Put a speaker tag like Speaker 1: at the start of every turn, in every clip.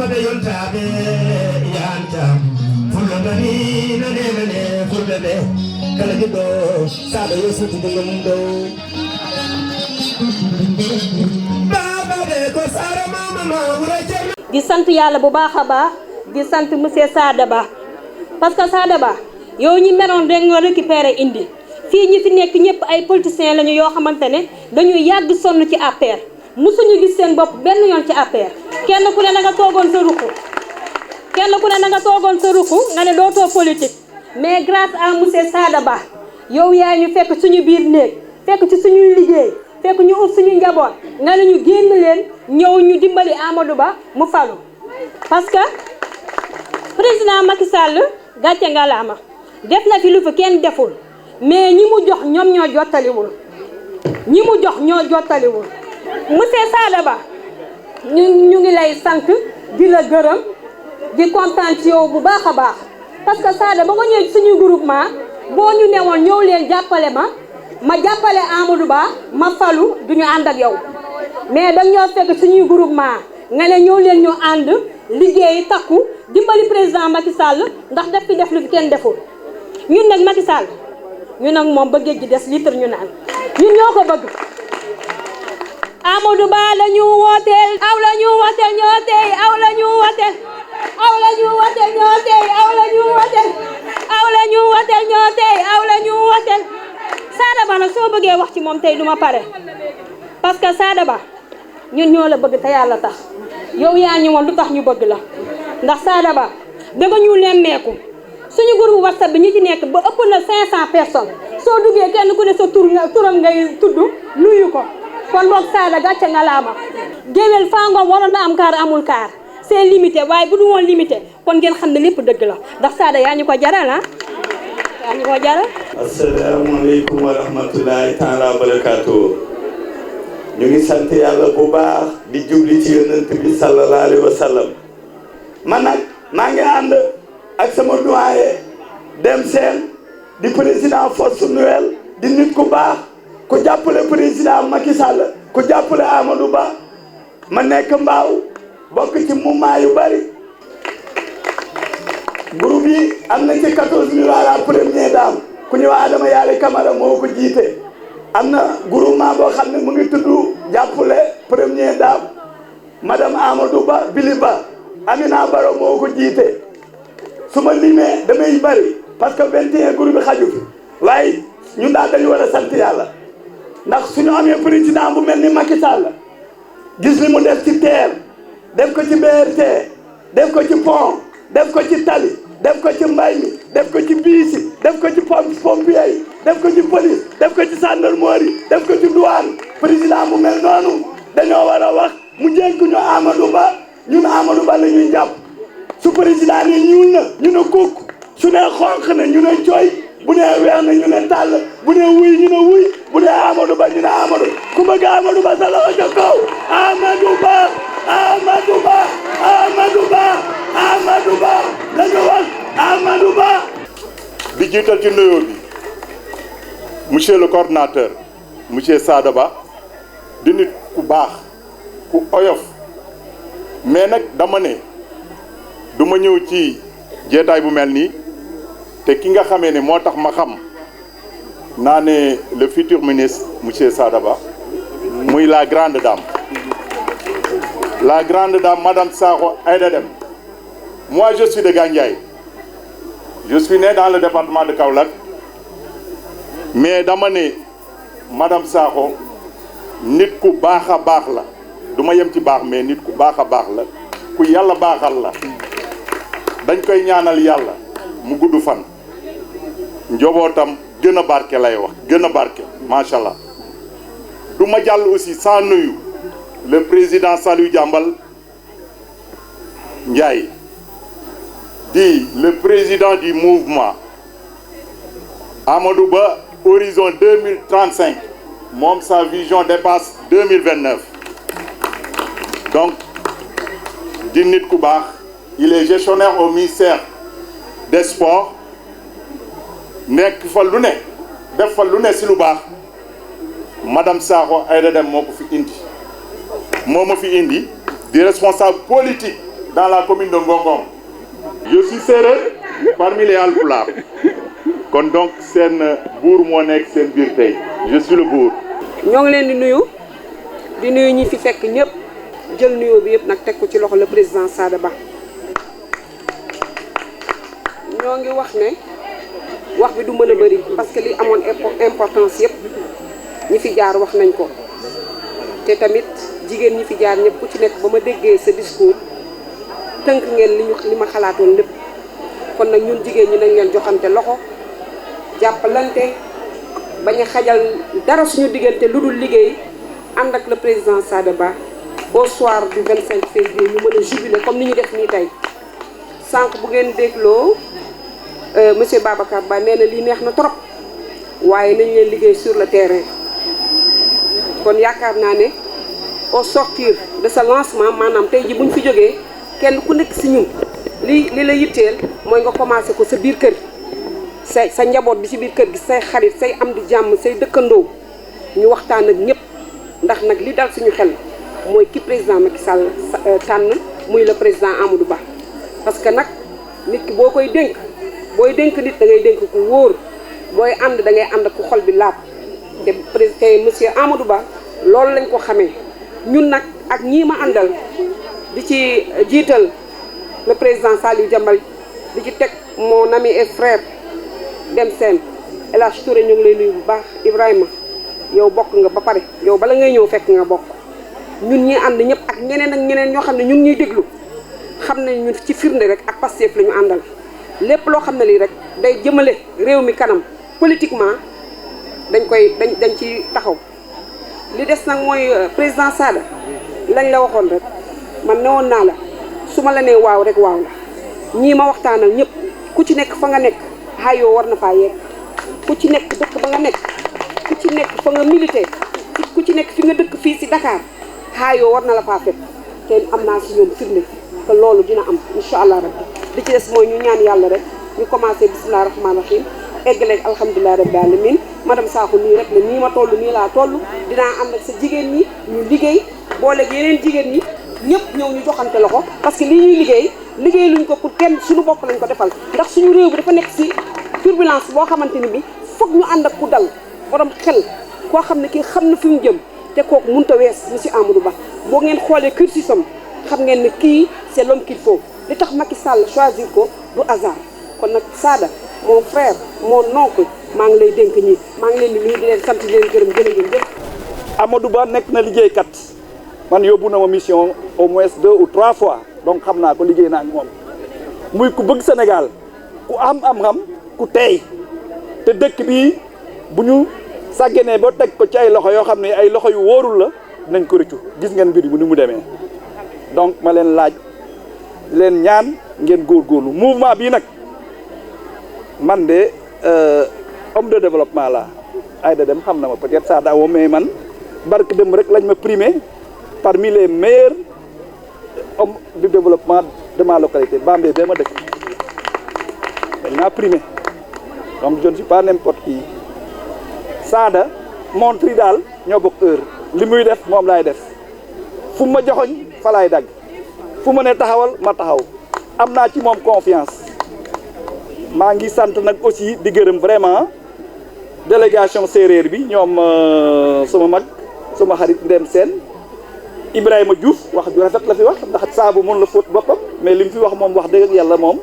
Speaker 1: fabe yontabe yanta fulo dani nane fulo be kala gido sabe yosuti dum do baba be ko sara mama wuraje
Speaker 2: di sant yalla bu baaxa baax di sant monsieur Sada Ba parce que Sada Ba yow ñi meron rek nga récupérer indi fi ñi fi nek ñepp ay politiciens lañu yo xamantene dañu yagg sonu ci APR musuñu gis seen bop ben yoon ci APR kenn ku ne nga togon sa ruku nga ne doto politique mais grâce à monsieur Sada Ba yow yaa ñu fekk suñu biir neeg fekk ci suñu liggéey fekk ñu uf suñu njaboot nga ne ñu génn leen ñëw ñu dimbali Amadou Ba mu falu parce que président Macky Sall gàcce ngalaama def na fi lu fi kenn deful mais ñi mu jox ñoom ñoo jottaliwul monsieur Sada Ba ñu ngi lay sant di la gërëm di kontaan ci yow bu baax a baax parce que Sada ba nga ñëw suñu groupement boo ñu newoon ñëw leen jàppale ma jàppale Amadou Ba ma falu duñu ànd ak yow mais dañ ñoo fekk suñuy groupement nga ne ñëw leen ñu ànd liggéey takku dimbali président Macky Sall ndax def fi def lu fi kenn deful ñun nag Macky Sall ñun nag moom ba géej gi des litre ñu naan ñun ñoo ko bëgg Amadou Ba la ñu wooteel aw la ñu wooteel ñoo tey aw la ñu wooteel aw la ñu wooteel ñoo tey aw la ñu wooteel aw la ñu wooteel ñoo tey aw la ñu wooteel Sada Ba nag soo bëggee wax ci moom tey duma pare parce que Sada Ba ñun ñoo la bëgg te yàlla tax yow yaa ñu woon lu tax ñu bëgg la ndax Sada Ba danga ñu nemmeeku suñu groupe WhatsApp bi ñu ci nekk ba ëpp na 500 personnes soo duggee kenn ku ne sa turam ngay tudd nuyu ko kon boog Sada gàcce nga laama géwél Fangom waroon na am kaar amul kaar c'est limité waaye bu du woon limité kon ngeen xam ne lépp dëgg la ndax Sada yaa ñu ko jaral yaa ñu ko jaral.
Speaker 3: asalaamaaleykum wa rahmatulahi taala wa barakaatu. ñu ngi sant yàlla bu baax di jubli ci yonent bi sallallahu alayhi wa sallam man nag maa ngi ànd ak sama doyen Deme Sène di président Force Nouvelle di nit ku baax ku jàppale président Macky Sall ku jàppale Amadou Ba ma nekk mbaaw bokk ci mouvement yu bari groupe yi am na ci 14000 la première dame ku ñu wax Adama Yàlla Camara moo ko jiite am na groupement boo xam ne mu ngi tudd jàppale première dame madame Amadou Ba Bili Ba Amina Baro moo ko jiite su ma limee damay bari parce que 21 groupe bi xaju fi waaye ñun daal dañu war a sant yàlla ndax suñu amee président bu mel ni Macky Sall gis li mu def ci TER def ko ci BRT def ko ci pont def ko ci tali def ko ci mbay mi def ko ci biisi def ko ci pompier yi def ko ci police def ko ci gendarmerie def ko ci douane président bu mel noonu dañoo war a wax mu jénk ñu Amadou Ba ñun Amadou Ba la ñuy jàpp su président ne ñuul na ñu ne kukk su ne xonq na ñu ne cooy bu ne weex na ñu ne tàll bu ne wuy ñu ne wuy bu ne Amadou Ba ñu ne Amadou ku bëgg Amadou Ba sa loxo ca kaw Amadou Ba Amadou Ba Amadou Ba Amadou Ba la ñu wax Amadou Ba.
Speaker 4: di jiital ci nuyoo bi monsieur le coordinateur monsieur Sada Ba di nit ku baax ku oyof mais nag dama ne du ma ñëw ci jeetaay bu mel nii te ki nga xamee ne moo tax ma xam naa ne le futur ministre monsieur Sada Ba muy la grande dame madame Sakho Aïda Deme. Moi je suis de Gandiaye, je suis né dans le département de Kaolack, mais dama ne madame Sakho nit ku baax a baax la du ma yem ci baax mais nit ku baax a baax la ku yàlla baaxal la dañ koy ñaanal yàlla mu gudd fan njobootam gën a barke lay wax gën a barke macha allah. du ma jàll aussi sans nuyu le président Saliou Diambal Ndiaye dit le président du mouvement Amadou Ba horizon 2035 moom sa vision dépasse 2029 donc di nit ku baax il est gestionnaire au ministère des sports nekk fa lu ne def fa lu ne si lu baax madame Sakho Aïda Deme moo ko fi indi moo ma fi indi di responsable politique dans la commune de Ngongom. Je suis sérère parmi les Alpulaar. Kon donc seen buur moo nekk seen biir tey je suis le bourg.
Speaker 2: ñoo ngi leen di nuyu ñi fi fekk ñëpp jël nuyoo bi yëpp nag teg ko ci loxo le président Sada Ba. ñoo ngi wax ne wax bi du mën a bëri parce que li amoon importance yëpp ñi fi jaar wax nañ ko te tamit jigéen ñi fi jaar ñëpp ku ci nekk ba ma déggee sa discours tënk ngeen li ma xalaatoon lépp kon nag ñun jigéen ñi nañ leen joxante loxo jàppalante bañ a xajal dara suñu diggante lu dul liggéey ànd ak le président Sada Ba au soir du 25 février ñu mën a jubiler comme ni ñu def nii tey sànq bu ngeen dégloo monsieur Babacar Ba nee na lii neex na trop waaye nañ leen liggéey sur le terrain kon yaakaar naa ne au sortir de ce lancement maanaam tey ji buñ fi jógee kenn ku nekk si ñun li la yitteel mooy nga commencé ko sa biir kër sa njaboot bi si biir kër gi say xarit say am di jàmm say dëkkandoo ñu waxtaan ak ñëpp ndax nag li dal suñu xel mooy ki président Macky Sall tànn muy le président Amadou Ba parce que nag nit ki boo koy dénk booy dénk nit da ngay dénk ku wóor booy ànd da ngay ànd ku xol bi laab te président monsieur Amadou Ba loolu lañ ko xamee ñun nag ak ñii ma àndal di ci jiital le président Saliou Diambal di ci teg mon ami et frère Dem Sène El Hadj Touré ñu ngi lay nuyu bu baax Ibrahima yow bokk nga ba pare yow bala ngay ñëw fekk nga bokk ñun ñi ànd ñëpp ak ñeneen ñoo xam ne ñu ngi ñuy déglu xam ne ñun ci firnde rek ak Pastef la ñu àndal lépp loo xam ne lii rek day jëmale réew mi kanam politiquement dañ ci taxaw li des nag mooy président Sada lañ la waxoon rek man newoon naa la su ma la nee waaw rek waaw la ñii ma waxtaanal ñëpp ku ci nekk fa nga nekk xaayoo war na faa yegg ku ci nekk dëkk ba nga nekk ku ci nekk fa nga milité ku ci nekk fi nga dëkk fii si Dakar xaayoo war na la faa fekk te am naa si ñoom firnde te loolu dina am incha allah rabbi li ci des mooy ñu ñaan yàlla rek ñu commencé bisimilah rahmaani rahim eggaleeg alhamdulilah rabbil alamin madame Sakho nii rek ne nii ma toll nii laa toll dinaa ànd ak sa jigéen ñi ñu liggéey booleeg yeneen jigéen ñi ñëpp ñëw ñu joxante loxo parce que lii ñuy liggéey luñ ko pour kenn suñu bopp lañ ko defal ndax suñu réew bi dafa nekk si turbulence boo xamante ni bi foog ñu ànd ak ku dal borom xel koo xam ne kii xam na fi mu jëm te kooku mënut a wees monsieur Amadou Ba boo ngeen xoolee cursusam xam ngeen ne kii c'est l'homme qu'il faut li tax Macky Sall choisir ko du hasard kon nag Sada mon frère mon oncle maa ngi lay dénk ñi maa ngi leen di nuyu di leen sant di leen gërëm jërëjëf.
Speaker 3: Amadou Ba nekk na liggéeykat man yóbbu na ma mission au moins 2 ou 3 fois donc xam naa ko liggéey naa ak moom muy ku bëgg Sénégal ku am xam ku teey te dëkk bi bu ñu sàggenee ba teg ko ci ay loxo yoo xam ne ay loxo yu wóorul la nañ ko rëccu gis ngeen mbir bi ni mu demee donc ma leen laaj leen ñaan ngeen góorgóorlu mouvement bii nag man de homme de développement la Aïda Dem xam na ma peut-être ça daaw mais man barke dem rek lañ ma primé parmi les meilleurs hommes du développement de ma localité Bambey bee ma dëkk dañ maa primé donc je ne suis pas n'importe qui Sada montre yi daal ñoo bokk heure li muy def moom laay def fu ma joxoñ fa laay dagg fu ma ne taxawal ma taxaw am naa ci moom confiance maa ngi sant nag aussi di gërëm vraiment délégation séeréer bi ñoom sama mag sama xarit Ndem Sène Ibrahima Diouf wax ju rafet la fi wax ndax saabu mun la fóot boppam mais li mu fi wax moom wax dëgg yàlla moom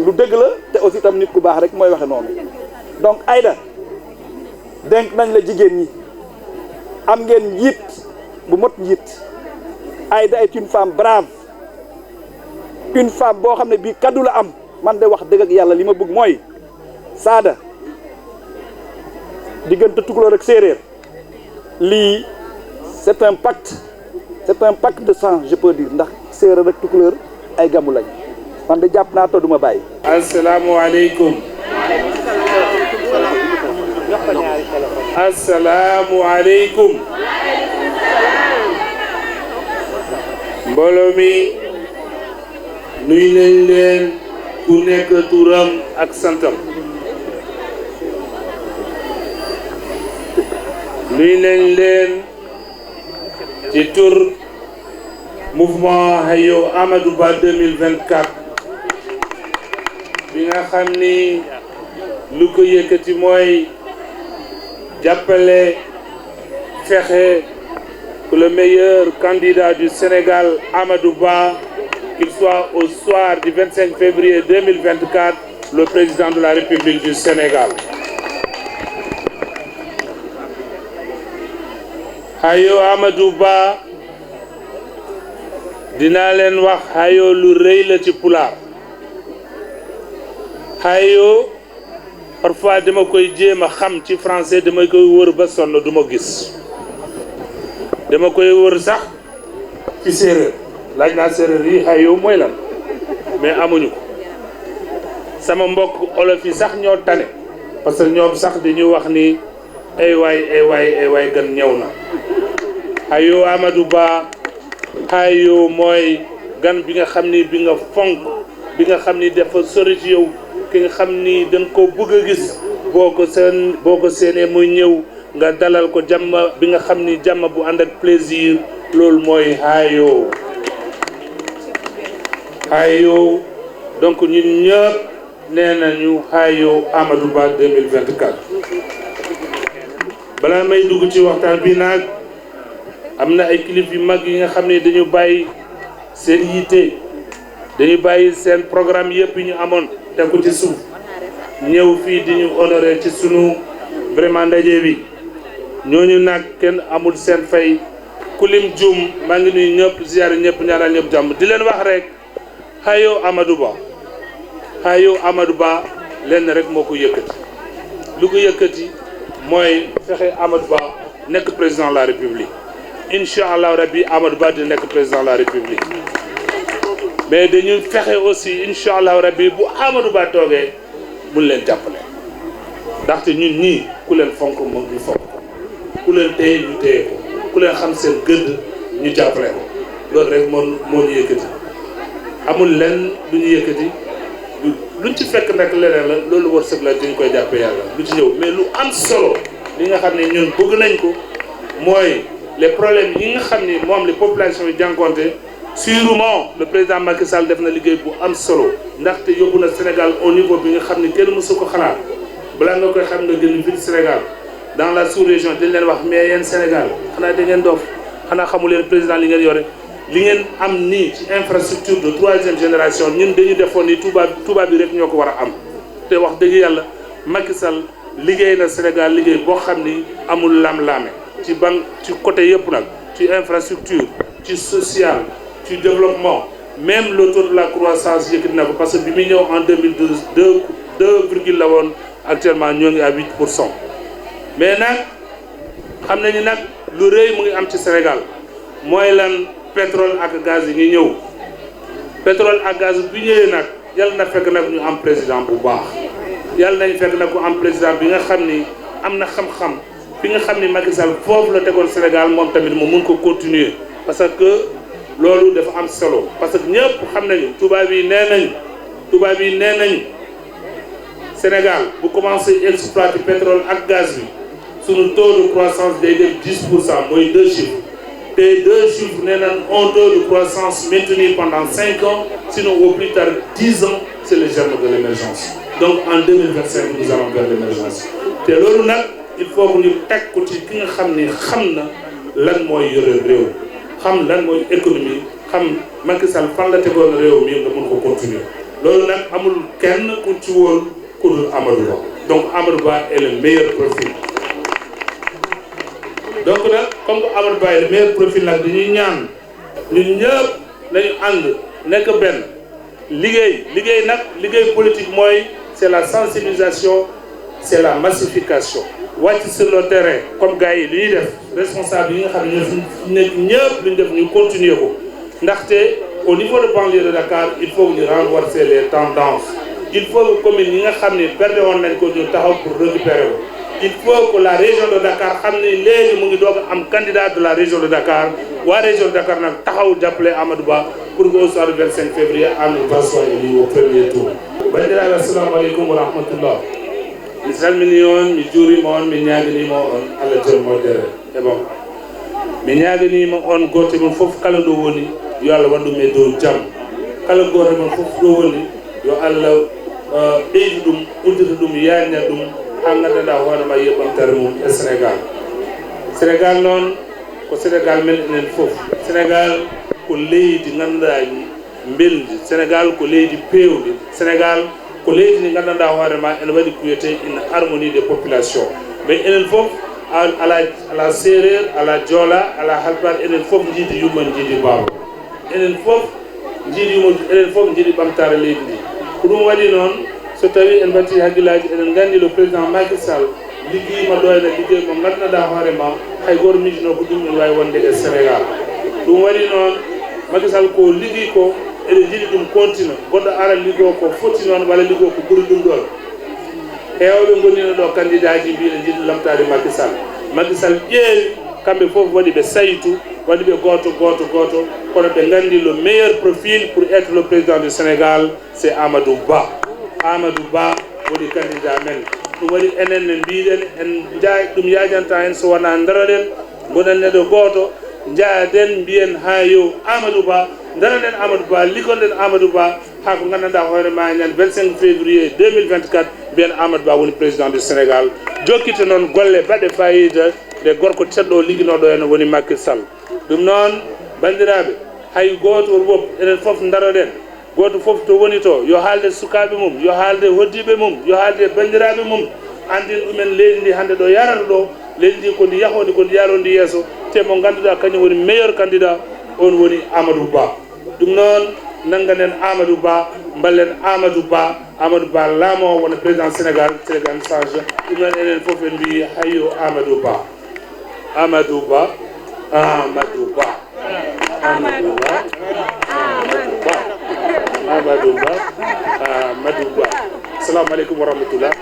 Speaker 3: lu dëgg la te aussi tam nit ku baax rek mooy waxe noonu donc Aïda dénk nañ la jigéen ñi am ngeen njiit bu mot njiit Aïda est une femme brave une femme boo xam ne bii kaddu la am man de wax dëgg ak yàlla li ma bëgg mooy Sada diggante tukulóor ak séeréer lii c'est un pacte de sang je peux dire ndax séeréer ak tukulóor ay gamu lañ man de jàpp naa to duma bàyyi.
Speaker 5: asalaamualeykum. asalaamualeykum. mbooloo mi nuyu nañ leen ku nekk turam ak santam. nuyu nañ leen ci tur mouvement Hayo Amadou Ba 2024 bi nga xam ni lu ko yëkkati mooy jàppale fexe que le meilleur candidat du Sénégal Amadou Ba qu'il soit au soir du 25 février 2024 le président de la République du Sénégal. Hayo Amadou Ba dinaa leen wax Hayo lu rëy la ci pulaar. Hayo parfois dama koy jéem a xam ci français dama koy wër ba sonn du ma gis dama koy wër sax ci séeréer laaj naa séeréer yi Hayo mooy lan mais amuñu ko sama mbokk olof yi sax ñoo tane parce que ñoom sax dañu wax ni ay waay gan ñëw na. Hayo Amadou Ba Hayo mooy gan bi nga xam ni bi nga fonk bi nga xam ni dafa sori ci yow ki nga xam ni dañ ko bëgg a gis boo ko seenee muy ñëw nga dalal ko jàmm bi nga xam ni jàmm bu ànd ak plaisir loolu mooy Hayo. Hayo donc ñun ñëpp nee nañu Hayo Amadou Ba 2024. balaa may dugg ci waxtaan bi nag am na ay kilif yu mag yi nga xam ne dañu bàyyi seen yitte dañu bàyyi seen programme yëpp yi ñu amoon teg ko ci suuf ñëw fii di ñu honoré ci sunu vraiment ndaje bi ñooñu nag kenn amul seen fay kulim jum maa ngi nuyu ñëpp ziyaare ñëpp ñaanal ñëpp jàmm di leen wax rek Hayo Amadou Ba Hayo Amadou Ba lenn rek moo ko yëkkati lu ko yëkkati mooy fexe Amadou Ba nekk président de la République incha allah rabbi Amadou Ba di nekk président de la République mais dañu fexe aussi incha allah rabbi bu Amadou Ba toogee mun leen jàppale ndaxte ñun ñii ku leen fonk moom ñu fonk ko ku leen téye ñu téye ko ku leen xam seen gëdd ñu jàppale ko loolu rek moo ñu yëkkati amul lenn lu ñu yëkkati luñ ci fekk nag leneen la loolu wërsëg la dañ koy jàppee yàlla lu ci ñëw mais lu am solo li nga xam ne ñun bëgg nañ ko mooy les problèmes yi nga xam ni moom les populations yi jànkonte sûrement le président Macky Sall def na liggéey bu am solo ndaxte yóbbu na Sénégal au niveau bi nga xam ne kenn mësu ko xalaat balaa nga koy xam nga gën fii Sénégal dans la sous-région dañ leen wax mais yéen Sénégal xanaa da ngeen doof xanaa xamu leen président li ngeen yore li ngeen am nii ci infrastructure de 3e génération ñun dañu defoon ni Touba bi rek ñoo ko war a am te wax dëgg yàlla Macky Sall liggéey na Sénégal liggéey boo xam ni amul lam-laame ci côté yëpp nag ci infrastructure ci social ci développement même le taux de la croissance yëkkati na ko parce que bi muy ñëw en 2012 2 la woon actuellement ñoo ngi à 8%. mais nag xam nañu nag lu rëy mu ngi am ci Sénégal mooy lan pétrole ak gaz yi ngi ñëw pétrole ak gaz bi ñëwee nag yàlla na fekk nag ñu am président bu baax yàlla nañ fekk nag ku am président bi nga xam ni am na xam-xam bi nga xam ni Macky Sall foofu la tegoon Sénégal moom tamit mu mun ko continuer parce que loolu dafa am solo parce que ñëpp xam nañu tubaab yi nee nañ Sénégal bu commencé exploiter pétrole ak gaz bi sunu taux de croissance day def 10% mooy 2 chiffres te 2 chiffres nee nañ un taux de croissance maintenu pendant 5 ans sinon au plus tard 10 ans c'est le germe de l'émergence donc en 2025 nous allons vers l'émergence te loolu nag il faut que ñu teg ko ci ki nga xam ni xam na lan mooy yore réew xam lan mooy économie xam Macky Sall fan la tegoon réew mi nga mën ko continuer loolu nag amul kenn ku ci woon ku dul Amadou Ba donc Amadou Ba est le meilleur profil donc nag comme que Amadou Ba est le meilleur profil nag dañuy ñaan ñun ñëpp nañu ànd nekk benn liggéey nag liggéey politique mooy c'est la sensibilisation c'est la massification wàcc sur le terrain comme gars yi li ñuy def responsable yi nga xam ne ñoo nekk ñëpp li ñu def ñu continuer ko ndaxte au niveau de banlieue de Dakar il faut ñu renverser les tendances il faut que commune yi nga xam ne perdre woon nañ ko ñu taxaw pour récupérer ko il faut que la région de Dakar xam ne léegi mu ngi doog am candidat de la région de Dakar waa région de Dakar nag taxaw jàppale Amadou Ba pour que au soir du 25 février Amadou Ba soit élu au premier tour. bandiraɓe assalamu aleykum wa rahmatullah. mi salmini on mi juurima on mi ñaaganima on Allah jom moddere e bon mi ñaaganima on goto mon fof kala ɗo woni yo Allah wanɗum e dow jaam kala goto mon fof ɗo woni yo Allah ɓeydi ɗum uddita ɗum yanna ɗum ha gandanɗa hoorema yeɓɓamtare mum e Sénégal noon ko Sénégal men enen fof Sénégal ko leydi ganduɗa beldi Sénégal ko leydi pewdi Sénégal ko leydi ndi gandanɗa hoorema ene waɗi kuyete une harmonie des populations mais enen fof ala séréer ala joola ala halpar enen fof jiidi yumman jiidi baawo enen fof jiidi yumma enen fof jiidi ɓamtare leydi ndi ko ɗum waɗi noon so tawi en batti haqqillaji eɗen gandi le président Macky Sall liggeyima ɗo ene liggey mo gandanɗa hoorema hay goto miijino ko ɗum en wawi wonde e Sénégal ɗum waɗi noon Macky Sall ko liggi ko eɗen jiiɗi ɗum continue goɗɗo ara liggo ko foti noon walla liggo ko ɓuri ɗum ɗon hewɓe gonino ɗo candidat ji mbiɗen jiiɗi lamtade Macky Sall ƴeewi kamɓe fof waɗi ɓe saytu waɗi ɓe goto kono ɓe gandi le meilleur profil pour être le président du Sénégal c'est Amadou Ba woni candidat men ɗum waɗi enen ne mbiɗen en ɗum yajanta hen so wona daroɗen gonen neɗɗo goto jaaden mbiyen ha yo Amadou Ba daroɗen Amadou Ba liggonɗen Amadou Ba ha ko gandanɗa hoorema ñande 25 février 2024 mbiyen Amadou Ba woni président du Sénégal jokkita noon golle baɗɗe fayida nde gorko teɗɗo ligguinoɗo ene woni Macky Sall ɗum noon bandiraɓe hay goto fof enen fof daroɗen goto fof to woni to yo haalde sukaɓe mum yo haalde hoddiɓe mum yo haalde bandiraɓe mum andin ɗumen leydi ndi hande ɗo yarata ɗo leydi ndi ko ndi yahode ko ndi yarodi yesso te mo ganduɗa kañum woni meilleur candidat on woni Amadou Ba ɗum noon nanganen Amadou Ba ballen Amadou Ba laamo wona président Sénégal change ɗum noon enen fof en mbi hayyo Amadou Ba assalamu aleykum wa rahmatullah